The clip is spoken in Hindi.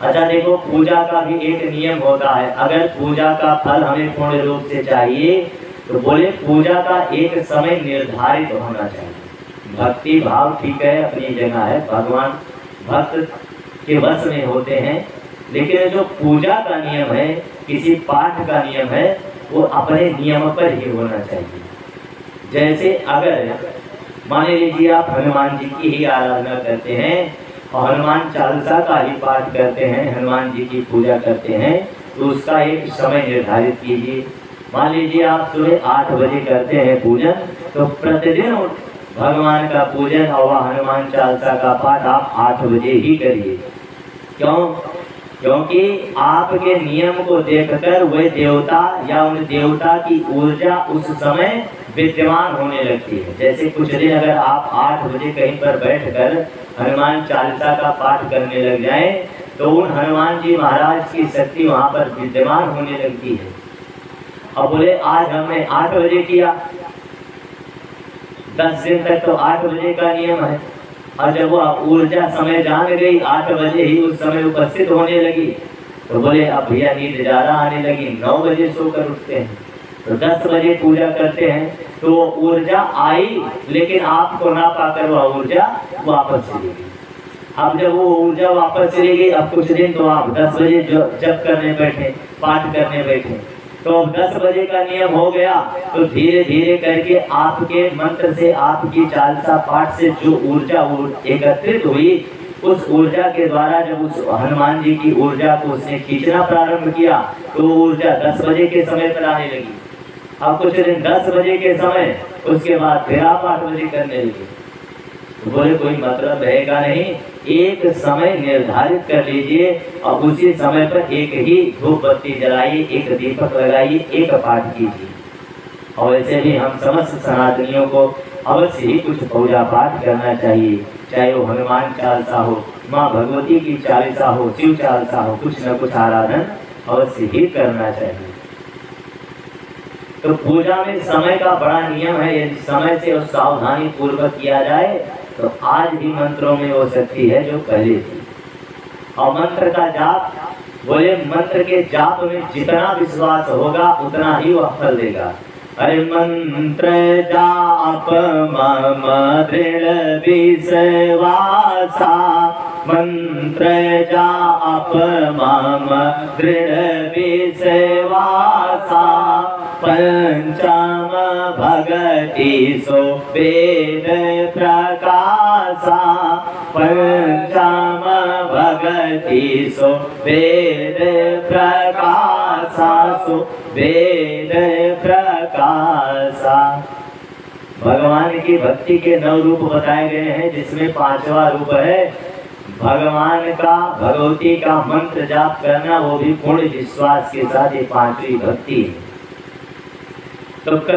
अच्छा देखो, पूजा का भी एक नियम होता है। अगर पूजा का फल हमें पूर्ण रूप से चाहिए तो बोले पूजा का एक समय निर्धारित होना चाहिए। भक्ति भाव ठीक है, अपनी जगह है, भगवान भक्त के वश में होते हैं, लेकिन जो पूजा का नियम है, किसी पाठ का नियम है, वो अपने नियम पर ही होना चाहिए। जैसे अगर मान लीजिए आप हनुमान जी की ही आराधना करते हैं और हनुमान चालीसा का ही पाठ करते हैं, हनुमान जी की पूजा करते हैं, तो उसका एक समय निर्धारित कीजिए। मान लीजिए आप सुबह 8 बजे करते हैं पूजन, तो प्रतिदिन भगवान का पूजन और हनुमान चालीसा का पाठ आप 8 बजे ही करिए। क्यों? क्योंकि आपके नियम को देखकर वह देवता या उन देवता की ऊर्जा उस समय विद्यमान होने लगती है। जैसे कुछ दिन अगर आप 8 बजे कहीं पर बैठकर हनुमान चालीसा का पाठ करने लग जाएं, तो उन हनुमान जी महाराज की शक्ति वहां पर विद्यमान होने लगती है। अब बोले आज हमने 8 बजे किया, 10 दिन तक तो 8 बजे का नियम है, और जब वो ऊर्जा समय जान गई, 8 बजे ही उस समय उपस्थित होने लगी, तो बोले अब भैया नींद ज्यादा आने लगी, 9 बजे सोकर उठते हैं, तो 10 बजे पूजा करते हैं, तो ऊर्जा आई लेकिन आपको ना पाकर वह ऊर्जा वापस चली गई। अब जब वो ऊर्जा वापस चली गई, अब कुछ दिन तो आप 10 बजे जप करने बैठे, पाठ करने बैठे, तो अब 10 बजे का नियम हो गया, तो धीरे धीरे करके आपके मंत्र से, आपकी चालीसा पाठ से जो ऊर्जा एकत्रित हुई, उस ऊर्जा के द्वारा जब उस हनुमान जी की ऊर्जा को उसने खींचना प्रारंभ किया, तो ऊर्जा 10 बजे के समय पर आने लगी। अब कुछ दिन 10 बजे के समय, उसके बाद फिर आप 8 बजे करने लगे। तो बोले कोई मतलब रहेगा नहीं, एक समय निर्धारित कर लीजिए और उसी समय पर एक ही धूप बत्ती जलाइए, एक दीपक लगाइए, एक पाठ कीजिए। और ऐसे भी हम समस्त सनातनियों को अवश्य ही कुछ पूजा पाठ करना चाहिए, चाहे वो हनुमान चालीसा हो, माँ भगवती की चालीसा हो, शिव चालीसा हो, कुछ न कुछ आराधन अवश्य ही करना चाहिए। तो पूजा में समय का बड़ा नियम है, यदि समय से और सावधानी पूर्वक किया जाए तो आज भी मंत्रों में वो शक्ति है जो पहले थी। और मंत्र का जाप, बोले मंत्र के जाप में जितना विश्वास होगा उतना ही वह फल देगा। अरे मंत्र जाप मम दृढ़ विश्वासा, मंत्र जाप मम दृढ़ विश्वासा, पंचम भगति सो वेद प्रकाशा, पंचम भगति सो वेद प्रकाशा, सो वेद प्रकाशा। भगवान की भक्ति के 9 रूप बताए गए हैं, जिसमें 5वां रूप है भगवान का, भगवती का मंत्र जाप करना, वो भी पूर्ण विश्वास के साथ। ये 5वीं भक्ति है। तो